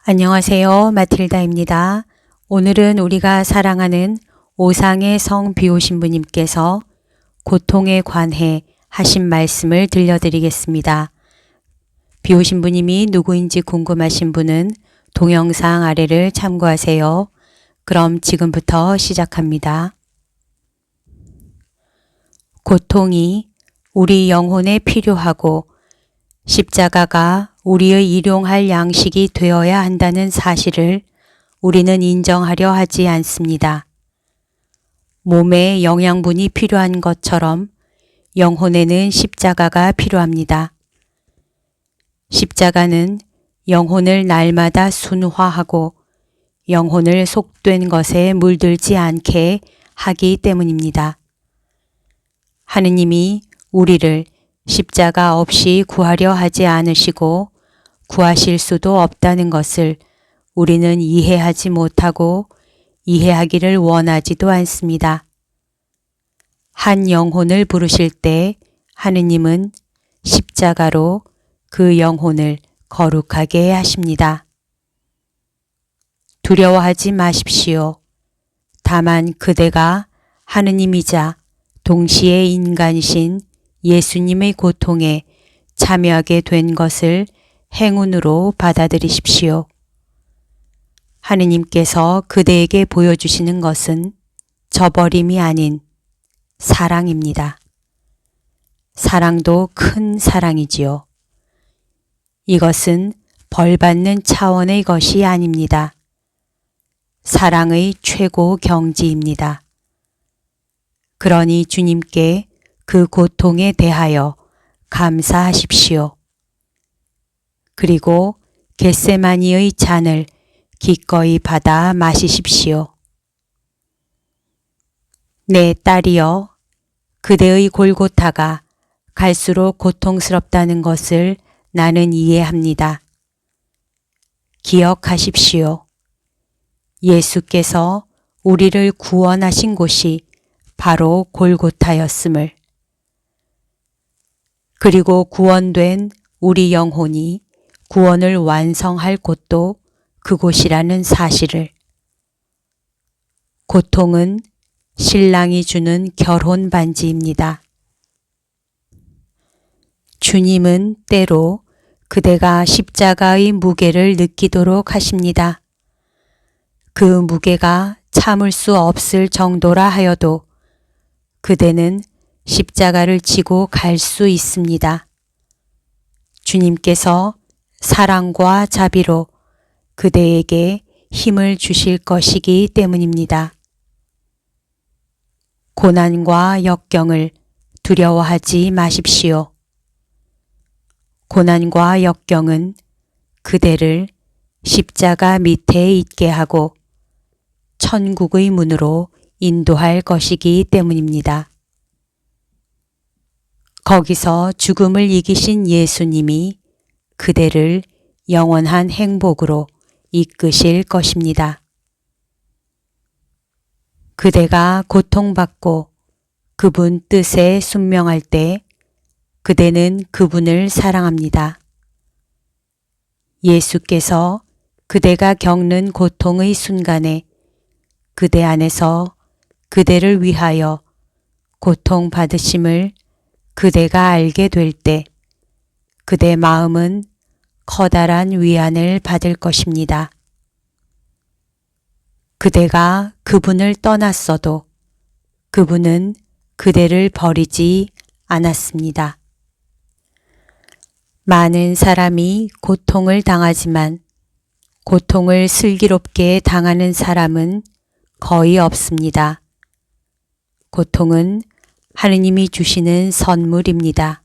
안녕하세요. 마틸다입니다. 오늘은 우리가 사랑하는 오상의 성 비오신부님께서 고통에 관해 하신 말씀을 들려드리겠습니다. 비오신부님이 누구인지 궁금하신 분은 동영상 아래를 참고하세요. 그럼 지금부터 시작합니다. 고통이 우리 영혼에 필요하고 십자가가 우리의 일용할 양식이 되어야 한다는 사실을 우리는 인정하려 하지 않습니다. 몸에 영양분이 필요한 것처럼 영혼에는 십자가가 필요합니다. 십자가는 영혼을 날마다 순화하고 영혼을 속된 것에 물들지 않게 하기 때문입니다. 하느님이 우리를 십자가 없이 구하려 하지 않으시고 구하실 수도 없다는 것을 우리는 이해하지 못하고 이해하기를 원하지도 않습니다. 한 영혼을 부르실 때 하느님은 십자가로 그 영혼을 거룩하게 하십니다. 두려워하지 마십시오. 다만 그대가 하느님이자 동시에 인간이신 예수님의 고통에 참여하게 된 것을 행운으로 받아들이십시오. 하느님께서 그대에게 보여주시는 것은 저버림이 아닌 사랑입니다. 사랑도 큰 사랑이지요. 이것은 벌받는 차원의 것이 아닙니다. 사랑의 최고 경지입니다. 그러니 주님께 그 고통에 대하여 감사하십시오. 그리고 겟세마니의 잔을 기꺼이 받아 마시십시오. 내 딸이여, 그대의 골고타가 갈수록 고통스럽다는 것을 나는 이해합니다. 기억하십시오. 예수께서 우리를 구원하신 곳이 바로 골고타였음을. 그리고 구원된 우리 영혼이 구원을 완성할 곳도 그곳이라는 사실을. 고통은 신랑이 주는 결혼 반지입니다. 주님은 때로 그대가 십자가의 무게를 느끼도록 하십니다. 그 무게가 참을 수 없을 정도라 하여도 그대는 십자가를 지고 갈 수 있습니다. 주님께서 사랑과 자비로 그대에게 힘을 주실 것이기 때문입니다. 고난과 역경을 두려워하지 마십시오. 고난과 역경은 그대를 십자가 밑에 있게 하고 천국의 문으로 인도할 것이기 때문입니다. 거기서 죽음을 이기신 예수님이 그대를 영원한 행복으로 이끄실 것입니다. 그대가 고통받고 그분 뜻에 순명할 때 그대는 그분을 사랑합니다. 예수께서 그대가 겪는 고통의 순간에 그대 안에서 그대를 위하여 고통받으심을 그대가 알게 될 때 그대 마음은 커다란 위안을 받을 것입니다. 그대가 그분을 떠났어도 그분은 그대를 버리지 않았습니다. 많은 사람이 고통을 당하지만 고통을 슬기롭게 당하는 사람은 거의 없습니다. 고통은 하느님이 주시는 선물입니다.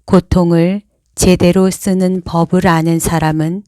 고통을 제대로 쓰는 법을 아는 사람은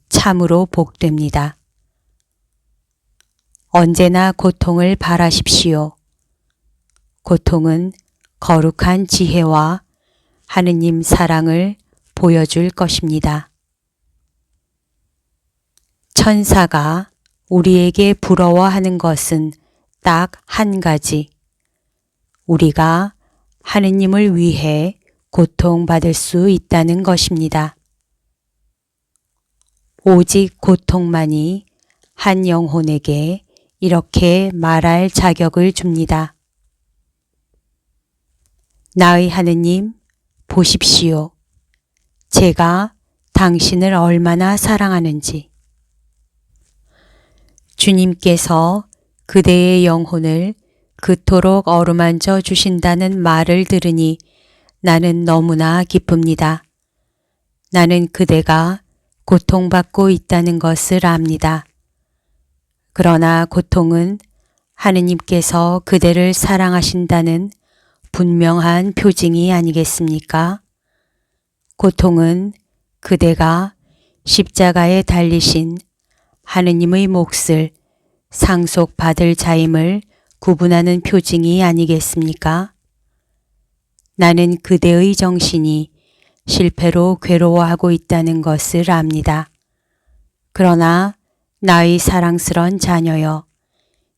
참으로 복됩니다. 언제나 고통을 바라십시오. 고통은 거룩한 지혜와 하느님 사랑을 보여줄 것입니다. 천사가 우리에게 부러워하는 것은 딱 한 가지. 우리가 하느님을 위해 고통받을 수 있다는 것입니다. 오직 고통만이 한 영혼에게 이렇게 말할 자격을 줍니다. 나의 하느님, 보십시오. 제가 당신을 얼마나 사랑하는지. 주님께서 그대의 영혼을 그토록 어루만져 주신다는 말을 들으니 나는 너무나 기쁩니다. 나는 그대가 고통받고 있다는 것을 압니다. 그러나 고통은 하느님께서 그대를 사랑하신다는 분명한 표징이 아니겠습니까? 고통은 그대가 십자가에 달리신 하느님의 몫을 상속받을 자임을 구분하는 표징이 아니겠습니까? 나는 그대의 정신이 실패로 괴로워하고 있다는 것을 압니다. 그러나 나의 사랑스런 자녀여,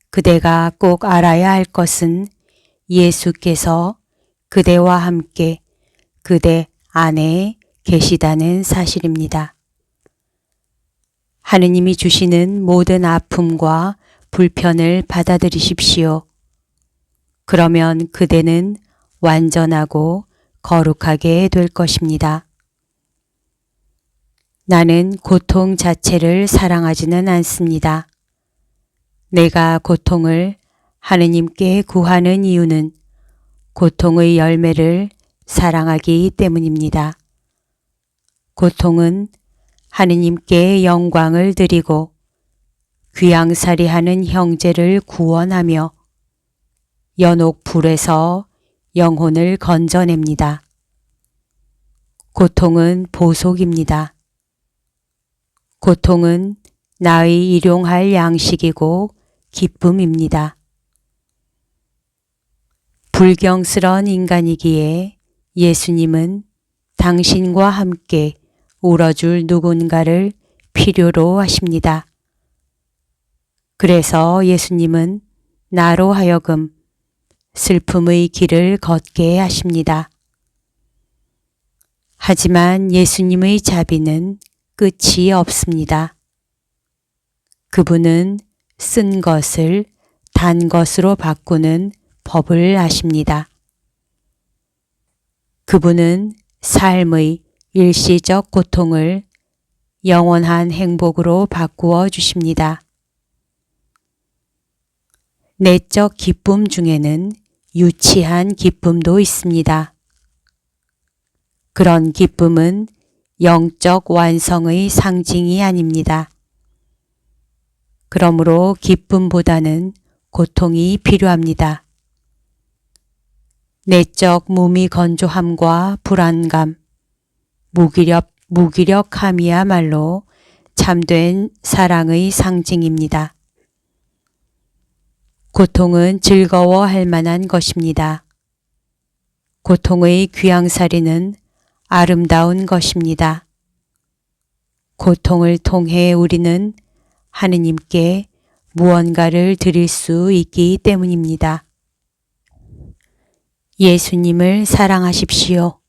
그대가 꼭 알아야 할 것은 예수께서 그대와 함께 그대 안에 계시다는 사실입니다. 하느님이 주시는 모든 아픔과 불편을 받아들이십시오. 그러면 그대는 완전하고 거룩하게 될 것입니다. 나는 고통 자체를 사랑하지는 않습니다. 내가 고통을 하느님께 구하는 이유는 고통의 열매를 사랑하기 때문입니다. 고통은 하느님께 영광을 드리고 귀양살이하는 형제를 구원하며 연옥 불에서 영혼을 건져냅니다. 고통은 보속입니다. 고통은 나의 일용할 양식이고 기쁨입니다. 불경스러운 인간이기에 예수님은 당신과 함께 울어줄 누군가를 필요로 하십니다. 그래서 예수님은 나로 하여금 슬픔의 길을 걷게 하십니다. 하지만 예수님의 자비는 끝이 없습니다. 그분은 쓴 것을 단 것으로 바꾸는 법을 아십니다. 그분은 삶의 일시적 고통을 영원한 행복으로 바꾸어 주십니다. 내적 기쁨 중에는 유치한 기쁨도 있습니다. 그런 기쁨은 영적 완성의 상징이 아닙니다. 그러므로 기쁨보다는 고통이 필요합니다. 내적 무미건조함과 불안감, 무기력함이야말로 참된 사랑의 상징입니다. 고통은 즐거워할 만한 것입니다. 고통의 귀양살이는 아름다운 것입니다. 고통을 통해 우리는 하느님께 무언가를 드릴 수 있기 때문입니다. 예수님을 사랑하십시오.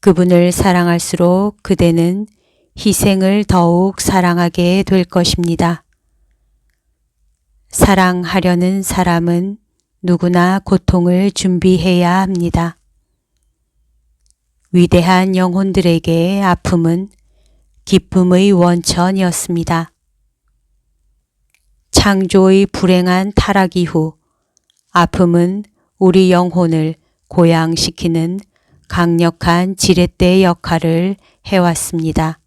그분을 사랑할수록 그대는 희생을 더욱 사랑하게 될 것입니다. 사랑하려는 사람은 누구나 고통을 준비해야 합니다. 위대한 영혼들에게 아픔은 기쁨의 원천이었습니다. 창조의 불행한 타락 이후 아픔은 우리 영혼을 고양시키는 강력한 지렛대 역할을 해왔습니다.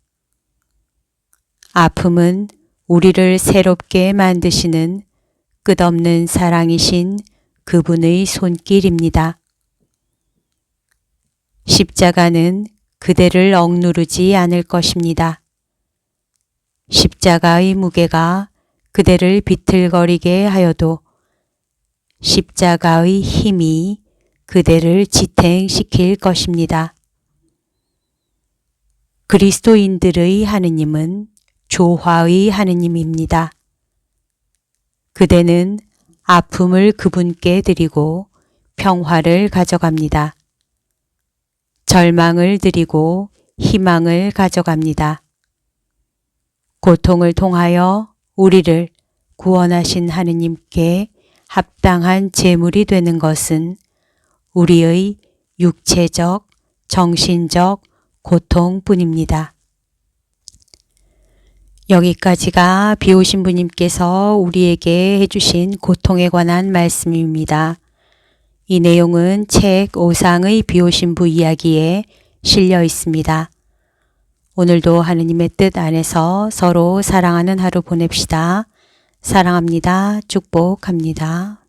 아픔은 우리를 새롭게 만드시는 끝없는 사랑이신 그분의 손길입니다. 십자가는 그대를 억누르지 않을 것입니다. 십자가의 무게가 그대를 비틀거리게 하여도 십자가의 힘이 그대를 지탱시킬 것입니다. 그리스도인들의 하느님은 조화의 하느님입니다. 그대는 아픔을 그분께 드리고 평화를 가져갑니다. 절망을 드리고 희망을 가져갑니다. 고통을 통하여 우리를 구원하신 하느님께 합당한 제물이 되는 것은 우리의 육체적, 정신적 고통뿐입니다. 여기까지가 비오신 부님께서 우리에게 해주신 고통에 관한 말씀입니다. 이 내용은 책 오상의 비오신 부 이야기에 실려 있습니다. 오늘도 하느님의 뜻 안에서 서로 사랑하는 하루 보냅시다. 사랑합니다. 축복합니다.